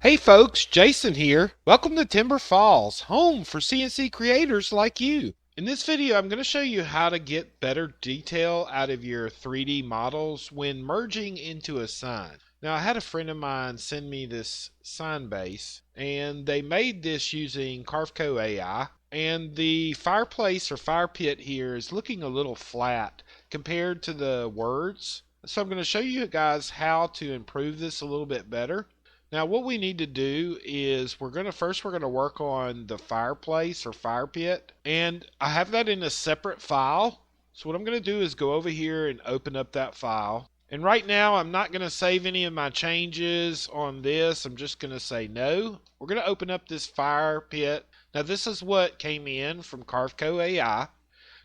Hey folks, Jason here. Welcome to Timber Falls, home for CNC creators like you. In this video, I'm going to show you how to get better detail out of your 3D models when merging into a sign. Now, I had a friend of mine send me this sign base, and they made this using Carveco AI. And the fireplace or fire pit here is looking a little flat compared to the words. So I'm going to show you guys how to improve this a little bit better. Now what we need to do is we're going to work on the fireplace or fire pit, and I have that in a separate file. So what I'm going to do is go over here and open up that file. And right now I'm not going to save any of my changes on this. I'm just going to say no. We're going to open up this fire pit. Now this is what came in from Carveco AI.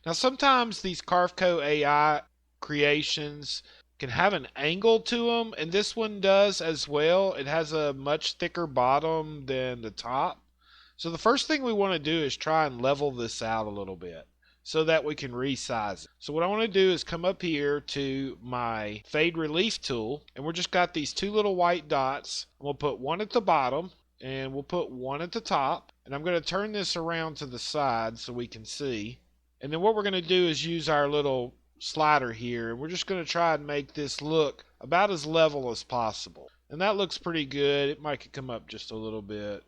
Now sometimes these Carveco AI creations can have an angle to them, and this one does as well. It has a much thicker bottom than the top. So the first thing we want to do is try and level this out a little bit so that we can resize it. So what I want to do is come up here to my fade relief tool, and we're just got these two little white dots. We'll put one at the bottom and we'll put one at the top, and I'm going to turn this around to the side so we can see. And then what we're going to do is use our little slider here, and we're just going to try and make this look about as level as possible. And that looks pretty good. It might come up just a little bit.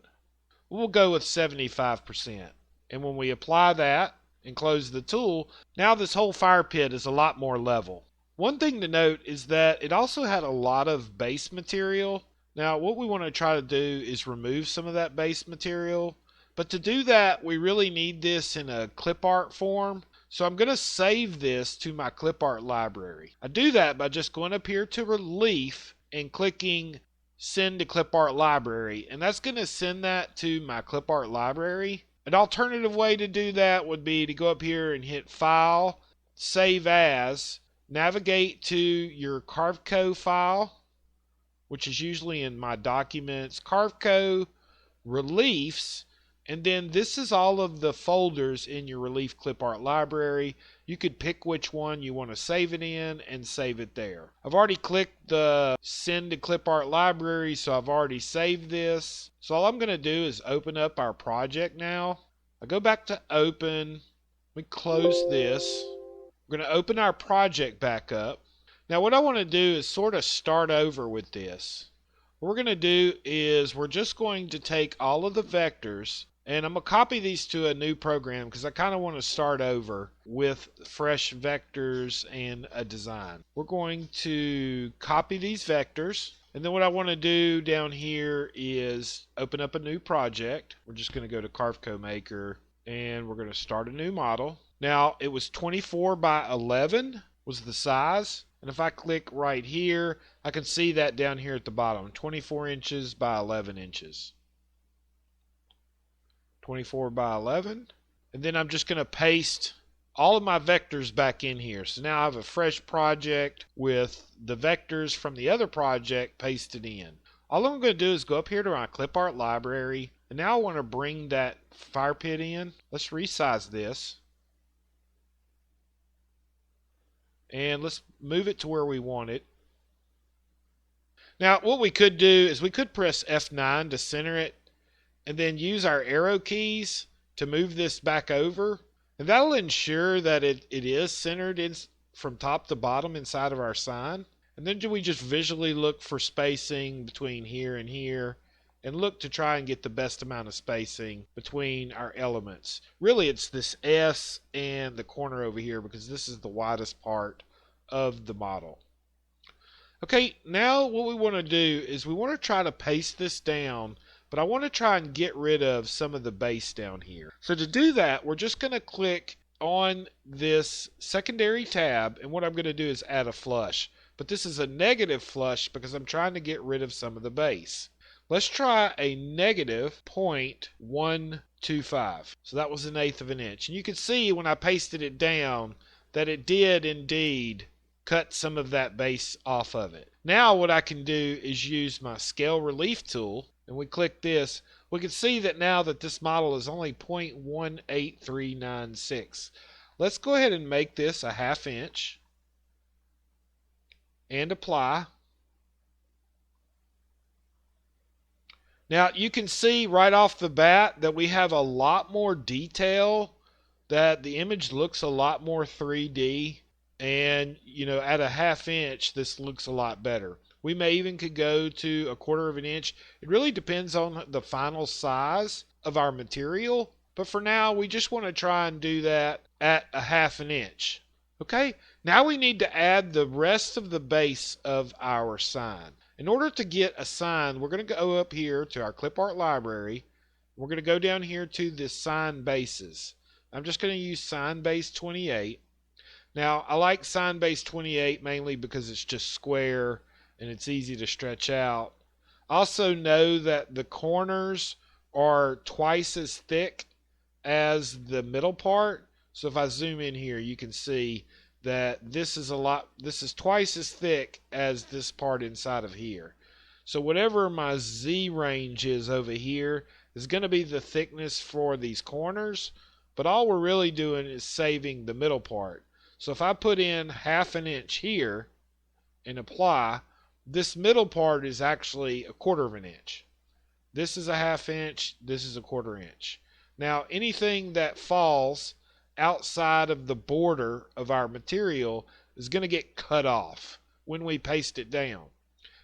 We'll go with 75%. And when we apply that and close the tool, now this whole fire pit is a lot more level. One thing to note is that it also had a lot of base material. Now what we want to try to do is remove some of that base material. But to do that, we really need this in a clip art form. So I'm going to save this to my clip art library. I do that by just going up here to relief and clicking send to clip art library. And that's going to send that to my clip art library. An alternative way to do that would be to go up here and hit file, save as, navigate to your Carveco file, which is usually in my documents, Carveco reliefs. And then this is all of the folders in your relief clip art library. You could pick which one you want to save it in and save it there. I've already clicked the send to clip art library, so I've already saved this. So all I'm going to do is open up our project now. I go back to open. We close this. We're going to open our project back up. Now what I want to do is sort of start over with this. What we're going to do is we're just going to take all of the vectors, and I'm going to copy these to a new program because I kind of want to start over with fresh vectors and a design. We're going to copy these vectors, and then what I want to do down here is open up a new project. We're just going to go to Carveco Maker, and we're going to start a new model. Now it was 24 by 11 was the size. And if I click right here, I can see that down here at the bottom, 24 inches by 11 inches. 24 by 11. And then I'm just going to paste all of my vectors back in here. So now I have a fresh project with the vectors from the other project pasted in. All I'm going to do is go up here to my clip art library. And now I want to bring that fire pit in. Let's resize this. And let's move it to where we want it. Now what we could do is we could press F9 to center it and then use our arrow keys to move this back over. And that'll ensure that it is centered from top to bottom inside of our sign. And then we just visually look for spacing between here and here and look to try and get the best amount of spacing between our elements. Really it's this S and the corner over here because this is the widest part of the model. Okay, now what we want to do is we want to try to paste this down, but I want to try and get rid of some of the base down here. So to do that, we're just going to click on this secondary tab, and what I'm going to do is add a flush. But this is a negative flush because I'm trying to get rid of some of the base. Let's try a negative 0.125. So that was 1/8 of an inch. And you can see when I pasted it down that it did indeed cut some of that base off of it. Now what I can do is use my scale relief tool, and we click this. We can see that now that this model is only 0.18396. Let's go ahead and make this a 1/2 inch and apply. Now you can see right off the bat that we have a lot more detail, that the image looks a lot more 3D, and at a ½ inch this looks a lot better. We may even could go to a quarter of an inch. It really depends on the final size of our material, but for now we just want to try and do that at a ½ inch. Okay, now we need to add the rest of the base of our sign. In order to get a sign, we're going to go up here to our clip art library. We're going to go down here to the sign bases. I'm just going to use sign base 28. Now I like sign base 28 mainly because it's just square and it's easy to stretch out. Also know that the corners are twice as thick as the middle part. So if I zoom in here, you can see that this is twice as thick as this part inside of here. So whatever my Z range is over here is going to be the thickness for these corners, but all we're really doing is saving the middle part. So if I put in ½ inch here and apply, this middle part is actually a quarter of an inch. This is a ½ inch, this is a quarter inch. Now anything that falls outside of the border of our material is going to get cut off when we paste it down.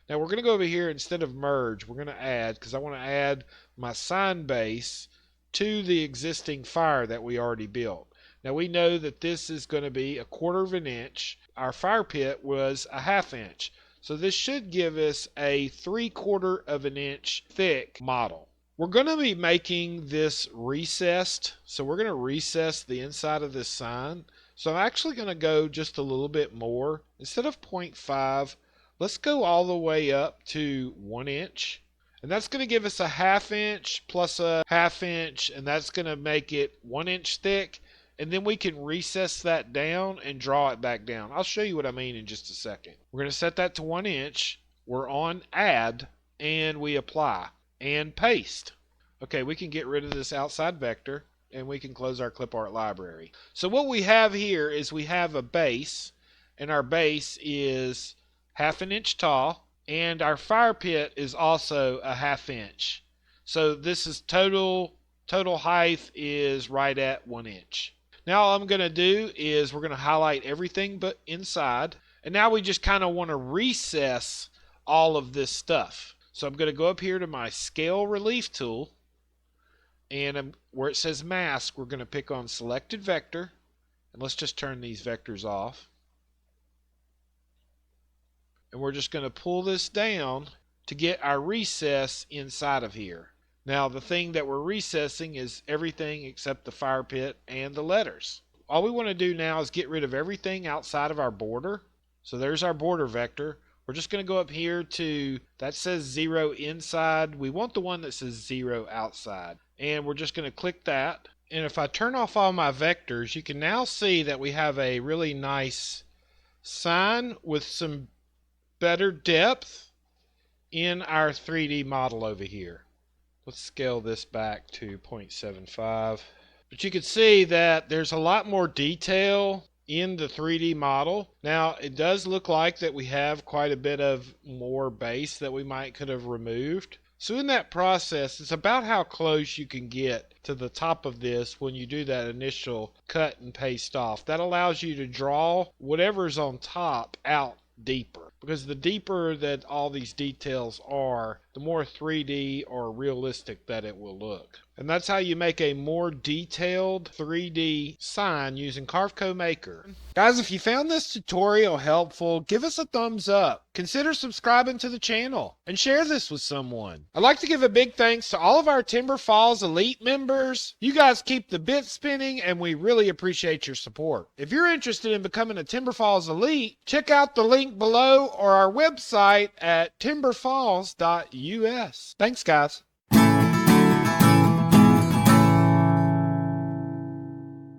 Now we're going to go over here, instead of merge, we're going to add, because I want to add my sign base to the existing fire that we already built. Now we know that this is going to be a quarter of an inch. Our fire pit was a ½ inch. So this should give us a 3/4 of an inch thick model. We're going to be making this recessed, so we're going to recess the inside of this sign. So I'm actually going to go just a little bit more. Instead of 0.5, let's go all the way up to 1 inch. And that's going to give us a ½ inch plus a ½ inch, and that's going to make it 1 inch thick. And then we can recess that down and draw it back down. I'll show you what I mean in just a second. We're going to set that to 1 inch. We're on add, and we apply and paste. Okay, we can get rid of this outside vector, and we can close our clip art library. So what we have here is we have a base, and our base is ½ inch tall, and our fire pit is also a ½ inch. So this is total height is right at 1 inch. Now all I'm going to do is we're going to highlight everything but inside, and now we just kind of want to recess all of this stuff. So I'm going to go up here to my scale relief tool, and where it says mask, we're going to pick on selected vector, and let's just turn these vectors off. And we're just going to pull this down to get our recess inside of here. Now the thing that we're recessing is everything except the fire pit and the letters. All we want to do now is get rid of everything outside of our border. So there's our border vector. We're just going to go up here to, that says 0 inside. We want the one that says 0 outside. And we're just going to click that. And if I turn off all my vectors, you can now see that we have a really nice sign with some better depth in our 3D model over here. Let's scale this back to 0.75. But you can see that there's a lot more detail in the 3D model. Now it does look like that we have quite a bit of more base that we could have removed. So in that process, it's about how close you can get to the top of this when you do that initial cut and paste off. That allows you to draw whatever's on top out deeper, because the deeper that all these details are, the more 3D or realistic that it will look. And that's how you make a more detailed 3D sign using Carveco Maker. Guys, if you found this tutorial helpful, give us a thumbs up. Consider subscribing to the channel and share this with someone. I'd like to give a big thanks to all of our Timber Falls Elite members. You guys keep the bit spinning, and we really appreciate your support. If you're interested in becoming a Timber Falls Elite, check out the link below or our website at timberfalls.us. Thanks, guys.